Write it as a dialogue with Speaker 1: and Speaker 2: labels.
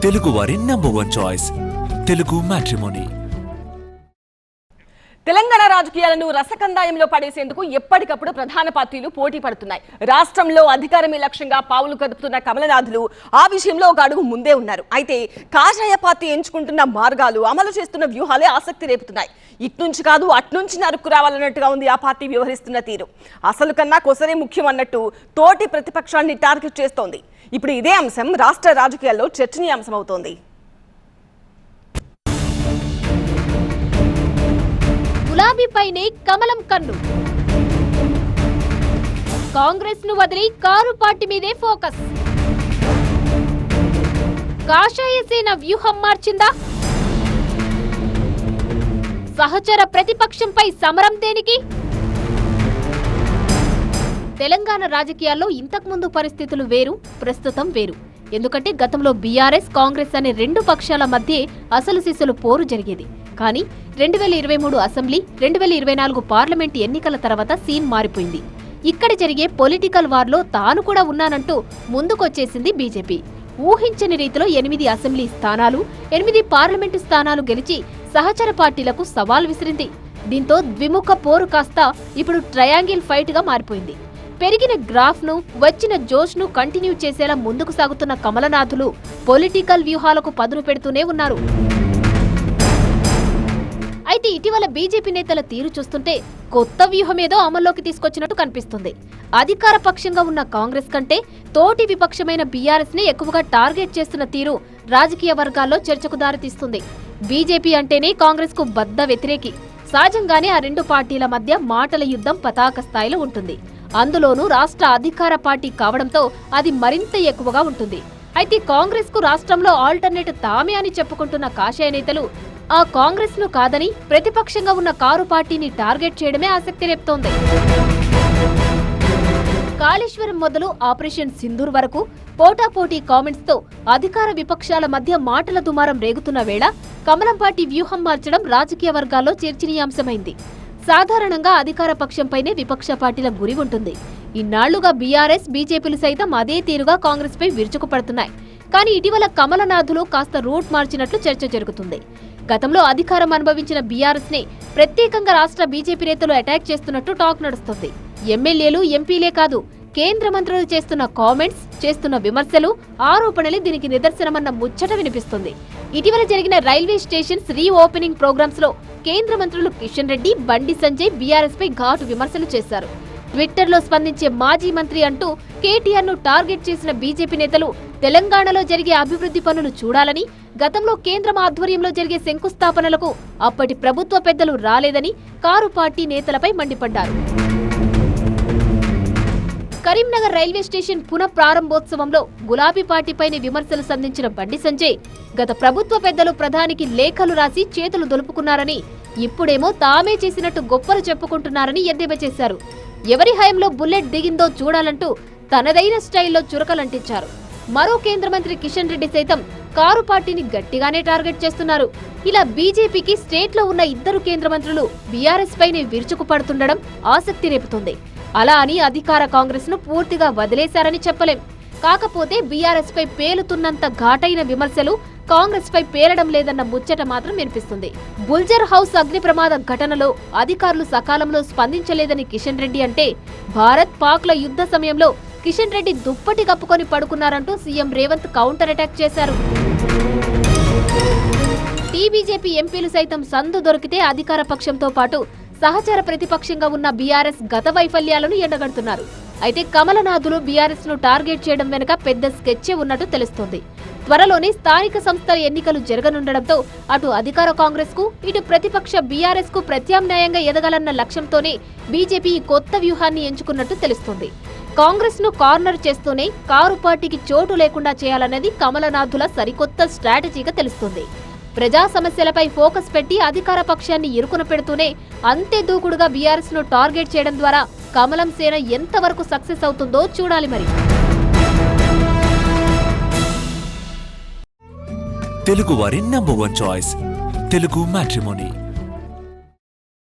Speaker 1: తెలుగు వారి #1 choice Telugu matrimony.
Speaker 2: Telangana రాజకీయాలను రసకందాయంలో పడేసేందుకు ఎప్పటికప్పుడు ప్రధాన పార్టీలు పోటీ పడుతున్నాయి. రాష్ట్రంలో అధికారమే లక్ష్యంగా పావులు కదుపుతున్న కమలనాథులు ఆ విషయంలో ఒక అడుగు ముందే ఉన్నారు. అయితే కాషాయ పార్టీ ఎంచుకుంటున్న మార్గాలు, అమలు చేస్తున్న వ్యూహాలే ఆసక్తి రేపుతున్నాయి. ఇట్నుంచి కాదు అట్నుంచి నరుక్కు రావాలన్నట్టుగా ఉంది ఆ పార్టీ వ్యవహరిస్తున్న తీరు. అసలు కన్నా కొసరే ముఖ్యం అన్నట్టు తోటి ప్రతిపక్షాన్ని టార్గెట్ చేస్తోంది. ఇప్పుడు ఇదే అంశం రాష్ట్ర రాజకీయాల్లో చర్చనీయాంశం అవుతోంది.
Speaker 3: గులాబీపైనే కమలం కన్ను. కాంగ్రెస్ ను వదిలి కారు పార్టీ మీదే ఫోకస్. కాషాయ సేన వ్యూహం మార్చిందా? సహచర ప్రతిపక్షంపై సమరం దేనికి? తెలంగాణ రాజకీయాల్లో ఇంతకుముందు పరిస్థితులు వేరు, ప్రస్తుతం వేరు. ఎందుకంటే గతంలో బీఆర్ఎస్, కాంగ్రెస్ అనే రెండు పక్షాల మధ్య అసలు సిసలు పోరు జరిగేది. కానీ 2023 అసెంబ్లీ, 2024 పార్లమెంట్ ఎన్నికల తర్వాత సీన్ మారిపోయింది. ఇక్కడ జరిగే పొలిటికల్ వార్లో తాను కూడా ఉన్నానంటూ ముందుకొచ్చేసింది బీజేపీ. ఊహించని రీతిలో 8 అసెంబ్లీ స్థానాలు, 8 పార్లమెంటు స్థానాలు గెలిచి సహచర పార్టీలకు సవాల్ విసిరింది. దీంతో ద్విముఖ పోరు కాస్త ఇప్పుడు ట్రయాంగిల్ ఫైట్ గా మారిపోయింది. పెరిగిన గ్రాఫ్ ను, వచ్చిన జోష్ ను కంటిన్యూ చేసేలా ముందుకు సాగుతున్న కమలనాథులు పొలిటికల్ వ్యూహాలకు పదును పెడుతూనే ఉన్నారు. అయితే ఇటీవల బీజేపీ నేతల తీరు చూస్తుంటే కొత్త వ్యూహమేదో అమల్లోకి తీసుకొచ్చినట్టు కనిపిస్తుంది. అధికార పక్షంగా ఉన్న కాంగ్రెస్ కంటే తోటి విపక్షమైన బీఆర్ఎస్ ని ఎక్కువగా టార్గెట్ చేస్తున్న తీరు రాజకీయ వర్గాల్లో చర్చకు దారితీస్తుంది. బీజేపీ అంటేనే కాంగ్రెస్ కు బద్ద వ్యతిరేకి. సహజంగానే ఆ రెండు పార్టీల మధ్య మాటల యుద్ధం పతాక స్థాయిలో ఉంటుంది. అందులోనూ రాష్ట్ర అధికార పార్టీ కావడంతో అది మరింత ఎక్కువగా ఉంటుంది. అయితే కాంగ్రెస్ కు రాష్ట్రంలో ఆల్టర్నేట్ తామే అని చెప్పుకుంటున్న కాషాయ నేతలు ఆ కాంగ్రెస్ ను కాదని ప్రతిపక్షంగా ఉన్న కారు పార్టీని టార్గెట్ చేయడమే ఆసక్తి రేపుతోంది. కాళేశ్వరం మొదలు ఆపరేషన్ సింధూర్ వరకు పోటాపోటీ కామెంట్స్ తో అధికార విపక్షాల మధ్య మాటల దుమారం రేగుతున్న వేళ కమలం పార్టీ వ్యూహం మార్చడం రాజకీయ వర్గాల్లో చర్చనీయాంశమైంది. సాధారణంగా అధికార పక్షంపైనే విపక్ష పార్టీల గురి ఉంటుంది. ఇన్నాళ్లుగా బీఆర్ఎస్, బీజేపీలు సైతం అదే తీరుగా కాంగ్రెస్ పై విరుచుకుపడుతున్నాయి. కానీ ఇటీవల కమలనాథులు కాస్త రూట్ మార్చినట్లు చర్చ జరుగుతుంది. గతంలో అధికారం అనుభవించిన బీఆర్ఎస్ ని ప్రత్యేకంగా రాష్ట్ర బీజేపీ నేతలు అటాక్ చేస్తున్నట్టు టాక్ నడుస్తుంది. ఎమ్మెల్యేలు, ఎంపీలే కాదు, కేంద్ర మంత్రులు చేస్తున్న కామెంట్స్, చేస్తున్న విమర్శలు, ఆరోపణలే దీనికి నిదర్శనమన్న ముచ్చట వినిపిస్తుంది. ఇటీవల జరిగిన రైల్వే స్టేషన్స్ రీ ఓపెనింగ్ ప్రోగ్రామ్స్ లో కేంద్ర మంత్రులు కిషన్ రెడ్డి, బండి సంజయ్ బీఆర్ఎస్ పై ఘాటు విమర్శలు చేశారు. ట్విట్టర్ లో స్పందించే మాజీ మంత్రి అంటూ కేటీఆర్ ను టార్గెట్ చేసిన బీజేపీ నేతలు తెలంగాణలో జరిగే అభివృద్ధి పనులు చూడాలని, గతంలో కేంద్రం ఆధ్వర్యంలో జరిగే శంకుస్థాపనలకు అప్పటి ప్రభుత్వ పెద్దలు రాలేదని కారు పార్టీ నేతలపై మండిపడ్డారు. కరీంనగర్ రైల్వే స్టేషన్ పునః ప్రారంభోత్సవంలో గులాబీ పార్టీపైనే విమర్శలు సంధించిన బండి సంజయ్ గత ప్రభుత్వ పెద్దలు ప్రధానికి లేఖలు రాసి చేతులు దొలుపుకున్నారని, ఇప్పుడేమో తామే చేసినట్టు గొప్పలు చెప్పుకుంటున్నారని ఎద్దేవా చేశారు. ఎవరి హయాంలో బుల్లెట్ దిగిందో చూడాలంటూ తనదైన స్టైల్లో చురకలంటించారు. మరో కేంద్ర మంత్రి కిషన్ రెడ్డి సైతం కారు పార్టీని గట్టిగానే టార్గెట్ చేస్తున్నారు. ఇలా బీజేపీకి స్టేట్ లో ఉన్న 2 కేంద్ర మంత్రులు బీఆర్ఎస్ పైనే విరుచుకుపడుతుండడం ఆసక్తి రేపుతోంది. అలా అని అధికార కాంగ్రెస్ ను పూర్తిగా వదిలేశారని చెప్పలేం. కాకపోతే బీఆర్ఎస్ పై పేలుతున్నంత ఘాటైన విమర్శలు కాంగ్రెస్ పై పేలడం లేదన్న ముచ్చట మాత్రం వినిపిస్తుంది. బుల్జర్ హౌస్ అగ్ని ప్రమాద ఘటనలో అధికారులు సకాలంలో స్పందించలేదని కిషన్ రెడ్డి అంటే, భారత్ పాక్ల యుద్ధ సమయంలో కిషన్ రెడ్డి దుప్పటి కప్పుకొని పడుకున్నారంటూ సీఎం రేవంత్ కౌంటర్ అటాక్ చేశారు. టీబీజేపీ ఎంపీలు సైతం సందు దొరికితే అధికార పక్షంతో పాటు సహచర ప్రతిపక్షంగా ఉన్న బీఆర్ఎస్ గత వైఫల్యాలను ఎండగడుతున్నారు. అయితే కమలనాథులు బీఆర్ఎస్ ను టార్గెట్ చేయడం వెనుక పెద్ద స్కెచ్చే ఉన్నట్టు తెలుస్తోంది. త్వరలోనే స్థానిక సంస్థల ఎన్నికలు జరగనుండడంతో అటు అధికార కాంగ్రెస్ కు, ఇటు ప్రతిపక్ష బీఆర్ఎస్ కు ప్రత్యామ్నాయంగా ఎదగాలన్న లక్ష్యంతోనే బీజేపీ ఈ కొత్త వ్యూహాన్ని ఎంచుకున్నట్టు తెలుస్తోంది. కాంగ్రెస్ ను కార్నర్ చేస్తూనే కారు పార్టీకి చోటు లేకుండా చేయాలన్నది కమలనాథుల సరికొత్త స్ట్రాటజీగా తెలుస్తుంది. ప్రజా సమస్యలపై ఫోకస్ పెట్టి అధికార పక్షాన్ని ఇరుకున పెడుతూనే అంతే దూకుడుగా బీఆర్ఎస్ ను టార్గెట్ చేయడం ద్వారా కమలం సేన ఎంతవరకు సక్సెస్ అవుతుందో చూడాలి. మరి
Speaker 1: తెలుగు వారి #1 చాయిస్ తెలుగు మ్యాట్రిమోనీ.